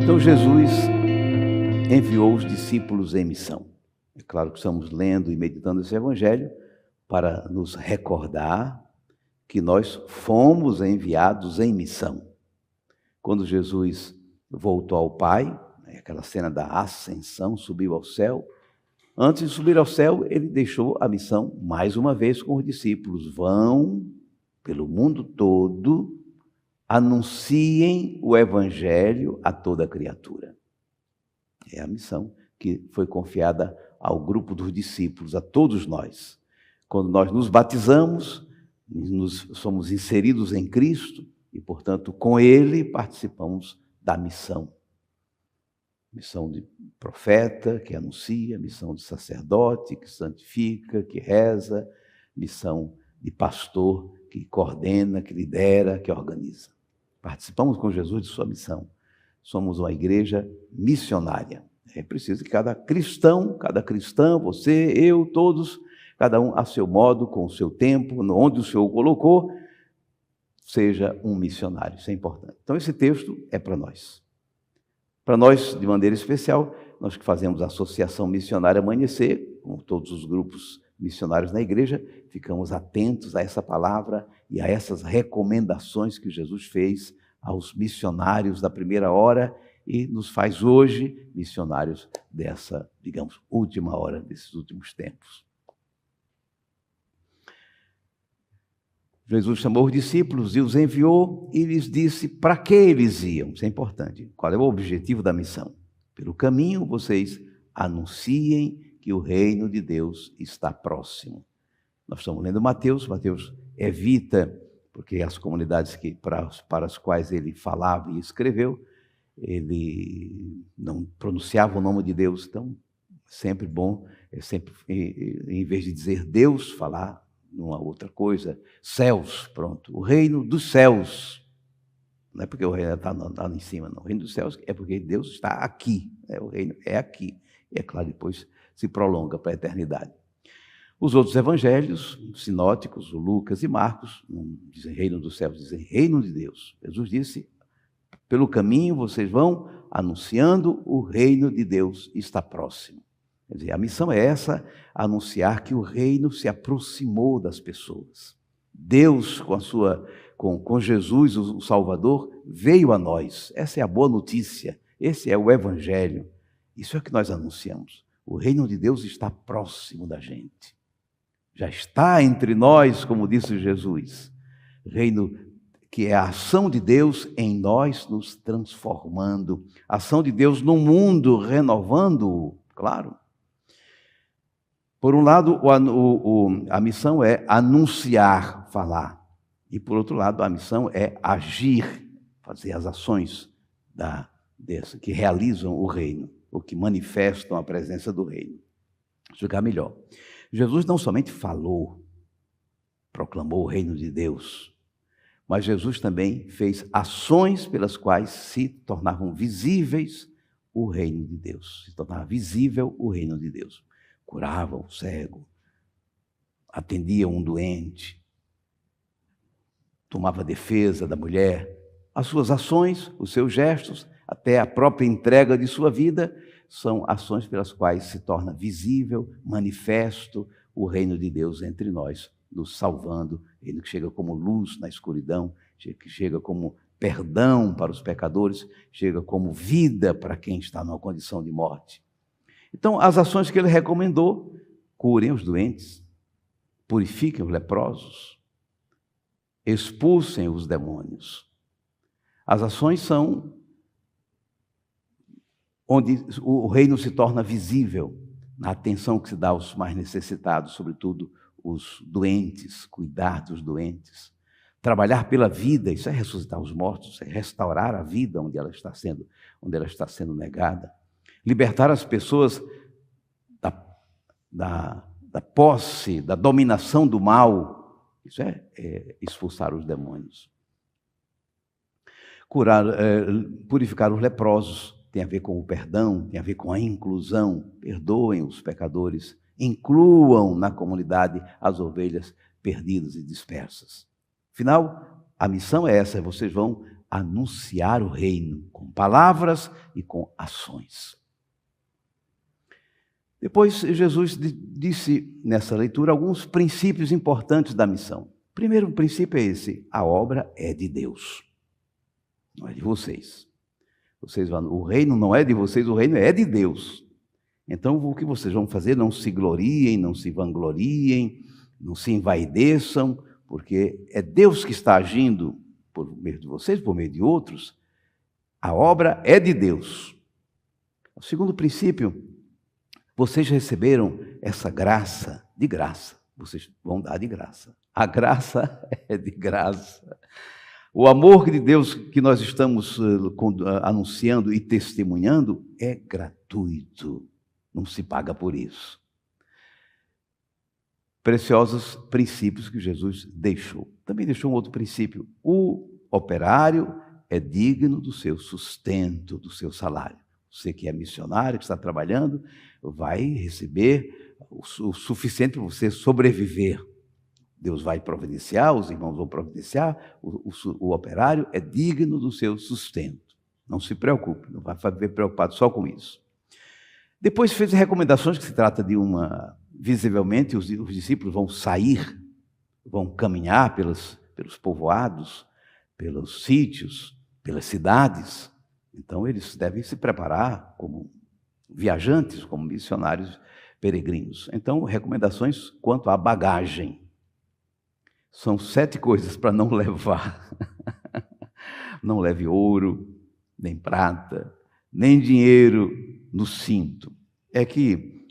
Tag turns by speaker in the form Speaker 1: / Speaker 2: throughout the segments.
Speaker 1: Então Jesus enviou os discípulos em missão. É claro que estamos lendo e meditando esse evangelho para nos recordar que nós fomos enviados em missão. Quando Jesus voltou ao Pai, aquela cena da ascensão, subiu ao céu, antes de subir ao céu, ele deixou a missão mais uma vez com os discípulos. Vão pelo mundo todo, anunciem o evangelho a toda criatura. É a missão que foi confiada ao grupo dos discípulos, a todos nós. Quando nós nos batizamos, somos inseridos em Cristo e, portanto, com Ele participamos da missão. Missão de profeta, que anuncia, missão de sacerdote, que santifica, que reza, missão de pastor, que coordena, que lidera, que organiza. Participamos com Jesus de sua missão. Somos uma igreja missionária. É preciso que cada cristão, cada cristã, você, eu, todos, cada um a seu modo, com o seu tempo, onde o Senhor o colocou, seja um missionário. Isso é importante. Então esse texto é para nós. Para nós, de maneira especial, nós que fazemos a Associação Missionária Amanhecer, com todos os grupos missionários na igreja, ficamos atentos a essa palavra e a essas recomendações que Jesus fez aos missionários da primeira hora e nos faz hoje missionários dessa, digamos, última hora, desses últimos tempos. Jesus chamou os discípulos e os enviou e lhes disse para que eles iam. Isso é importante. Qual é o objetivo da missão? Pelo caminho, vocês anunciem que o reino de Deus está próximo. Nós estamos lendo Mateus evita, porque as comunidades para as quais ele falava e escreveu, ele não pronunciava o nome de Deus. Então, sempre bom, em vez de dizer Deus, falar numa outra coisa, céus, pronto, o reino dos céus. Não é porque o reino está lá em cima, não. O reino dos céus é porque Deus está aqui, o reino é aqui. E é claro, depois se prolonga para a eternidade. Os outros evangelhos, sinóticos, o Lucas e Marcos, não dizem reino dos céus, dizem reino de Deus. Jesus disse, pelo caminho vocês vão anunciando o reino de Deus está próximo. Quer dizer, a missão é essa, anunciar que o reino se aproximou das pessoas. Deus, com Jesus, o Salvador, veio a nós. Essa é a boa notícia, esse é o evangelho. Isso é o que nós anunciamos. O reino de Deus está próximo da gente. Já está entre nós, como disse Jesus. Reino que é a ação de Deus em nós nos transformando. A ação de Deus no mundo renovando-o, claro. Por um lado, a missão é anunciar, falar. E por outro lado, a missão é agir, fazer as ações que realizam o reino, ou que manifestam a presença do reino. Vou explicar melhor. Jesus não somente falou, proclamou o reino de Deus, mas Jesus também fez ações pelas quais se tornavam visíveis o reino de Deus. Se tornava visível o reino de Deus. Curava o cego, atendia um doente, tomava defesa da mulher. As suas ações, os seus gestos, até a própria entrega de sua vida, são ações pelas quais se torna visível, manifesto o reino de Deus entre nós, nos salvando, reino que chega como luz na escuridão, que chega como perdão para os pecadores, chega como vida para quem está numa condição de morte. Então, as ações que ele recomendou, curem os doentes, purifiquem os leprosos, expulsem os demônios. As ações são onde o reino se torna visível, na atenção que se dá aos mais necessitados, sobretudo os doentes, cuidar dos doentes. Trabalhar pela vida, isso é ressuscitar os mortos, é restaurar a vida onde ela está sendo negada. Libertar as pessoas da posse, da dominação do mal. Isso é expulsar os demônios. Purificar os leprosos, tem a ver com o perdão, tem a ver com a inclusão. Perdoem os pecadores, incluam na comunidade as ovelhas perdidas e dispersas. Afinal, a missão é essa, vocês vão anunciar o reino, com palavras e com ações. Depois, Jesus disse nessa leitura alguns princípios importantes da missão. O primeiro princípio é esse: a obra é de Deus, não é de vocês. O reino não é de vocês, o reino é de Deus. Então, o que vocês vão fazer? Não se gloriem, não se vangloriem, não se envaideçam, porque é Deus que está agindo por meio de vocês, por meio de outros. A obra é de Deus. O segundo princípio: vocês receberam essa graça de graça. Vocês vão dar de graça. A graça é de graça. O amor de Deus que nós estamos anunciando e testemunhando é gratuito. Não se paga por isso. Preciosos princípios que Jesus deixou. Também deixou um outro princípio: o operário é digno do seu sustento, do seu salário. Você que é missionário, que está trabalhando, vai receber o suficiente para você sobreviver. Deus vai providenciar, os irmãos vão providenciar, o operário é digno do seu sustento. Não se preocupe, não vai ficar preocupado só com isso. Depois fez recomendações que se trata de visivelmente os discípulos vão sair, vão caminhar pelos povoados, pelos sítios, pelas cidades. Então eles devem se preparar como viajantes, como missionários peregrinos. Então, recomendações quanto à bagagem. São 7 coisas para não levar. Não leve ouro, nem prata, nem dinheiro no cinto. É que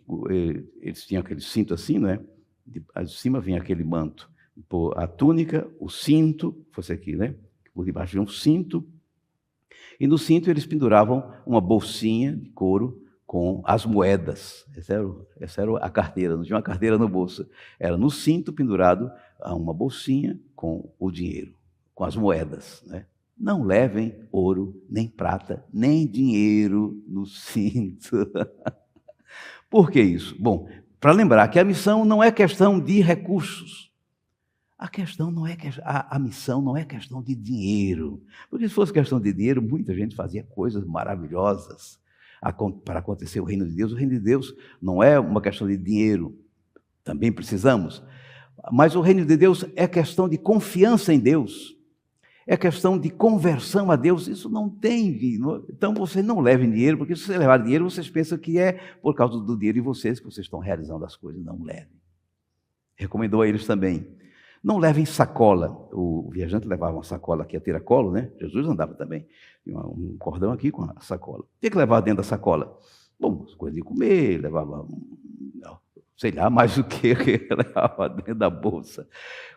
Speaker 1: eles tinham aquele cinto assim, não é? De cima vinha aquele manto. A túnica, o cinto, fosse aqui, né? Por debaixo vinha um cinto. E no cinto eles penduravam uma bolsinha de couro com as moedas. Essa era a carteira, não tinha uma carteira no bolso. Era no cinto pendurado uma bolsinha com o dinheiro, com as moedas, né? Não levem ouro, nem prata, nem dinheiro no cinto. Por que isso? Bom, para lembrar que a missão não é questão de recursos. A missão não é questão de dinheiro. Porque se fosse questão de dinheiro, muita gente fazia coisas maravilhosas para acontecer o reino de Deus. O reino de Deus não é uma questão de dinheiro, também precisamos. Mas o reino de Deus é questão de confiança em Deus, é questão de conversão a Deus. Isso não tem. Então você não leve dinheiro, porque se você levar dinheiro, vocês pensam que é por causa do dinheiro de vocês que vocês estão realizando as coisas. Não levem. Recomendou a eles também: não levem sacola. O viajante levava uma sacola aqui a tiracolo, né? Jesus andava também. Tinha um cordão aqui com a sacola. O que levar dentro da sacola? Bom, as coisas de comer, levava, sei lá, mais o que levava dentro da bolsa.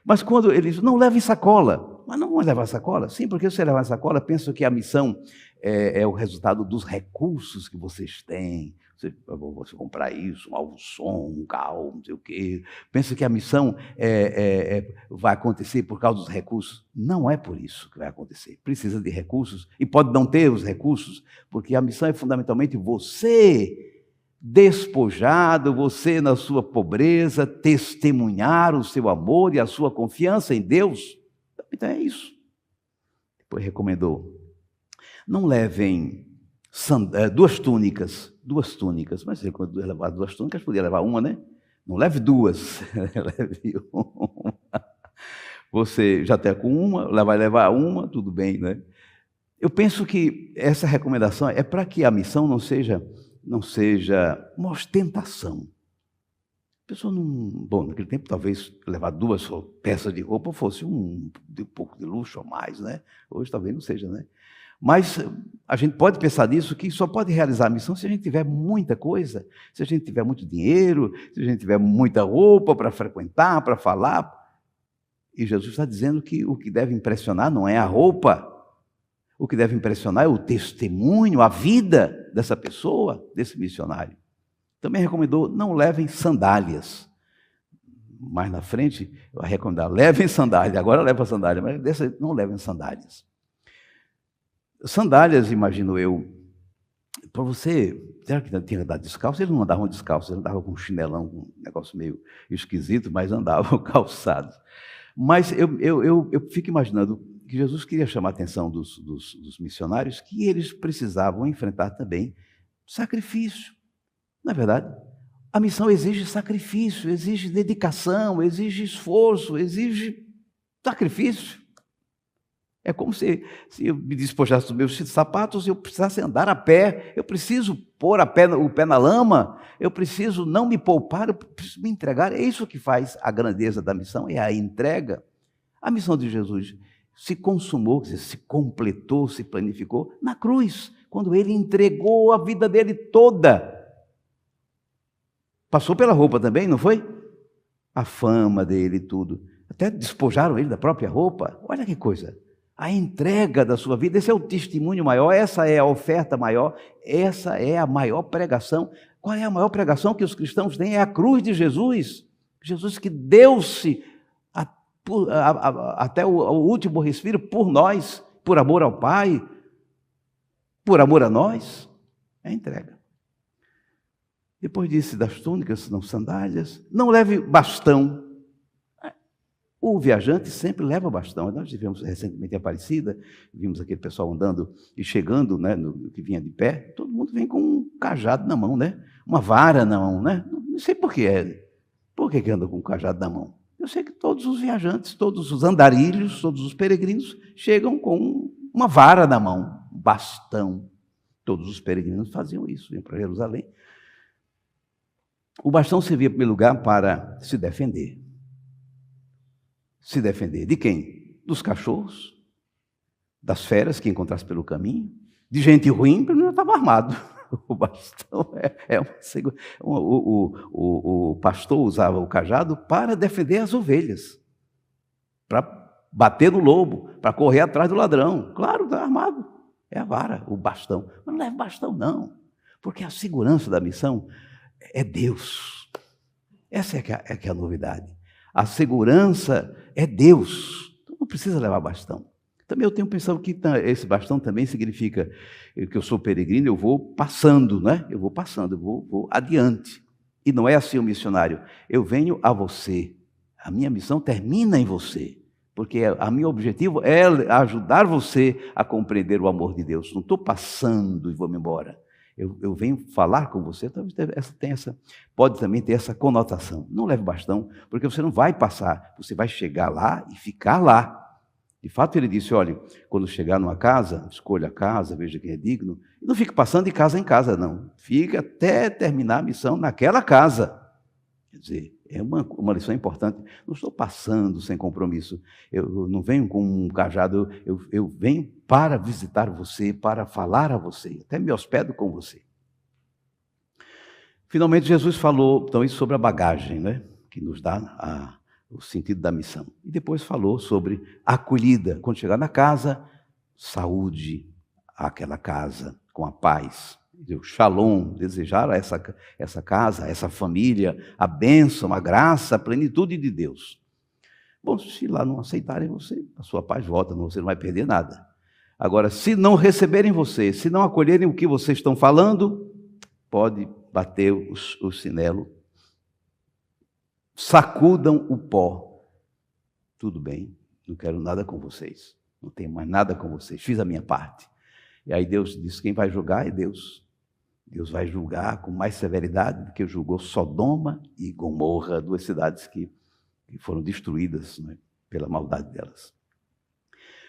Speaker 1: Mas quando eles não levem sacola, mas não vão levar sacola? Sim, porque se você levar sacola, pensa que a missão é o resultado dos recursos que vocês têm. Você comprar isso, um alvo-som, um carro, não sei o quê. Pensa que a missão vai acontecer por causa dos recursos. Não é por isso que vai acontecer. Precisa de recursos e pode não ter os recursos, porque a missão é fundamentalmente você despojado, você na sua pobreza, testemunhar o seu amor e a sua confiança em Deus. Então é isso. Depois recomendou: não levem 2 túnicas, mas quando levar 2 túnicas, podia levar uma, né? Não leve 2, leve uma. Você já está com uma, vai levar uma, tudo bem, né? Eu penso que essa recomendação é para que a missão não seja uma ostentação. A pessoa não... Bom, naquele tempo talvez levar 2 peças de roupa fosse um pouco de luxo ou mais, né? Hoje talvez não seja, né? Mas a gente pode pensar nisso, que só pode realizar a missão se a gente tiver muita coisa, se a gente tiver muito dinheiro, se a gente tiver muita roupa para frequentar, para falar. E Jesus está dizendo que o que deve impressionar não é a roupa, o que deve impressionar é o testemunho, a vida dessa pessoa, desse missionário. Também recomendou: não levem sandálias. Mais na frente, eu vou recomendar: levem sandálias. Agora leva sandália, mas dessa não levem sandálias. Sandálias, imagino eu, para você, será que tinha que andar descalço? Eles não andavam descalços, eles andavam com um chinelão, um negócio meio esquisito, mas andavam calçados. Mas eu fico imaginando que Jesus queria chamar a atenção dos missionários que eles precisavam enfrentar também sacrifício. Na verdade, a missão exige sacrifício, exige dedicação, exige esforço, exige sacrifício. É como se eu me despojasse dos meus sapatos e eu precisasse andar a pé, eu preciso pôr o pé na lama, eu preciso não me poupar, eu preciso me entregar. É isso que faz a grandeza da missão, é a entrega. A missão de Jesus se consumou, quer dizer, se completou, se planificou na cruz, quando ele entregou a vida dele toda. Passou pela roupa também, não foi? A fama dele, tudo. Até despojaram ele da própria roupa. Olha que coisa. A entrega da sua vida, esse é o testemunho maior, essa é a oferta maior, essa é a maior pregação. Qual é a maior pregação que os cristãos têm? É a cruz de Jesus. Jesus que deu-se até o último respiro por nós, por amor ao Pai, por amor a nós. É a entrega. Depois disse das túnicas, não sandálias, não leve bastão. O viajante sempre leva bastão. Nós tivemos recentemente em Aparecida, vimos aquele pessoal andando e chegando, né, que vinha de pé, todo mundo vem com um cajado na mão, né? Uma vara na mão, né? Não sei por que é. Por que anda com um cajado na mão? Eu sei que todos os viajantes, todos os andarilhos, todos os peregrinos chegam com uma vara na mão, um bastão. Todos os peregrinos faziam isso, iam para Jerusalém. O bastão servia, em primeiro lugar, para se defender. Se defender de quem? Dos cachorros, das feras que encontrasse pelo caminho, de gente ruim, porque não estava armado. O bastão o pastor usava o cajado para defender as ovelhas, para bater no lobo, para correr atrás do ladrão. Claro, está armado. É a vara, o bastão. Mas não leve bastão, não, porque a segurança da missão é Deus. Essa é que é a novidade. A segurança é Deus. Então não precisa levar bastão. Também eu tenho pensado que esse bastão também significa que eu sou peregrino, eu vou passando, né? Eu vou passando, eu vou adiante. E não é assim o missionário. Eu venho a você. A minha missão termina em você. Porque o meu objetivo é ajudar você a compreender o amor de Deus. Não estou passando e vou-me embora. Eu venho falar com você, talvez pode também ter essa conotação. Não leve bastão, porque você não vai passar, você vai chegar lá e ficar lá. De fato, ele disse, olha, quando chegar numa casa, escolha a casa, veja quem é digno, e não fique passando de casa em casa, não. Fique até terminar a missão naquela casa. Quer dizer, é uma lição importante. Não estou passando sem compromisso. Eu não venho com um cajado, eu venho para visitar você, para falar a você, até me hospedo com você. Finalmente, Jesus falou então isso sobre a bagagem, né, que nos dá o sentido da missão. E depois falou sobre a acolhida. Quando chegar na casa, saúde àquela casa com a paz. O shalom, desejar a essa casa, a essa família, a bênção, a graça, a plenitude de Deus. Bom, se lá não aceitarem você, a sua paz volta, você não vai perder nada. Agora, se não receberem você, se não acolherem o que vocês estão falando, pode bater o sinelo, sacudam o pó. Tudo bem, não quero nada com vocês, não tenho mais nada com vocês, fiz a minha parte. E aí Deus diz, quem vai julgar é Deus. Deus vai julgar com mais severidade do que julgou Sodoma e Gomorra, duas cidades que foram destruídas, né, pela maldade delas.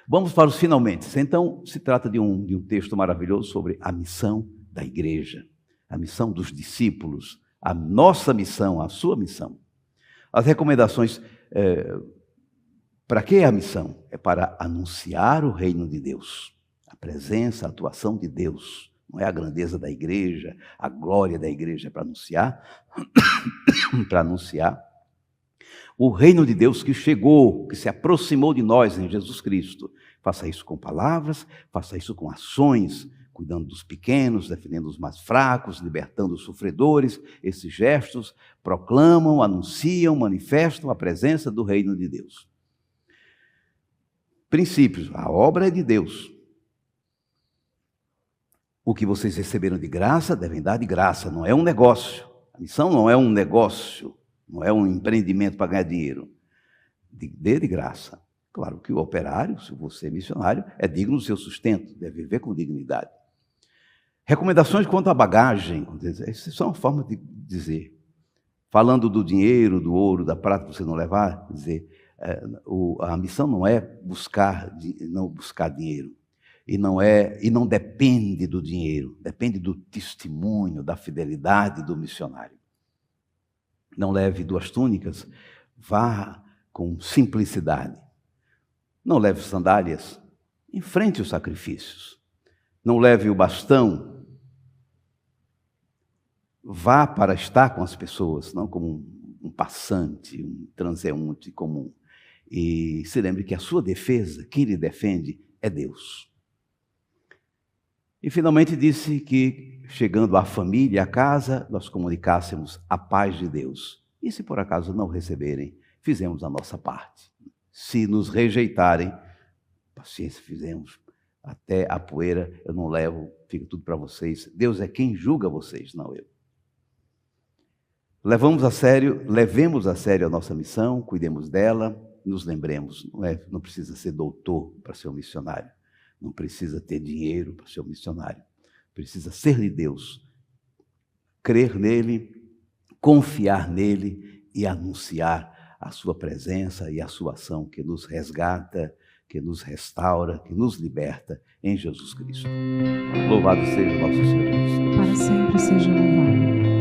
Speaker 1: Vamos para os finalmente. Então, se trata de um texto maravilhoso sobre a missão da igreja, a missão dos discípulos, a nossa missão, a sua missão. As recomendações, para que a missão? É para anunciar o reino de Deus, a presença, a atuação de Deus. Não é a grandeza da igreja, a glória da igreja, é para anunciar, para anunciar o reino de Deus que chegou, que se aproximou de nós em Jesus Cristo. Faça isso com palavras, faça isso com ações, cuidando dos pequenos, defendendo os mais fracos, libertando os sofredores. Esses gestos proclamam, anunciam, manifestam a presença do reino de Deus. Princípios, a obra é de Deus. O que vocês receberam de graça, devem dar de graça, não é um negócio. A missão não é um negócio, não é um empreendimento para ganhar dinheiro. Dê de graça. Claro que o operário, se você é missionário, é digno do seu sustento, deve viver com dignidade. Recomendações quanto à bagagem, isso é só uma forma de dizer. Falando do dinheiro, do ouro, da prata que você não levar, dizer, a missão não é não buscar dinheiro. E não depende do dinheiro, depende do testemunho, da fidelidade do missionário. Não leve 2 túnicas, vá com simplicidade. Não leve sandálias, enfrente os sacrifícios. Não leve o bastão, vá para estar com as pessoas, não como um passante, um transeunte comum. E se lembre que a sua defesa, quem lhe defende, é Deus. E finalmente disse que, chegando à família, à casa, nós comunicássemos a paz de Deus. E se por acaso não receberem, fizemos a nossa parte. Se nos rejeitarem, paciência, fizemos. Até a poeira eu não levo, fica tudo para vocês. Deus é quem julga vocês, não eu. Levemos a sério a nossa missão, cuidemos dela, nos lembremos, não precisa ser doutor para ser um missionário, não precisa ter dinheiro para ser um missionário, precisa ser de Deus, crer nele, confiar nele e anunciar a sua presença e a sua ação que nos resgata, que nos restaura, que nos liberta em Jesus Cristo. Louvado seja o nosso Senhor Jesus Cristo.
Speaker 2: Para sempre seja louvado.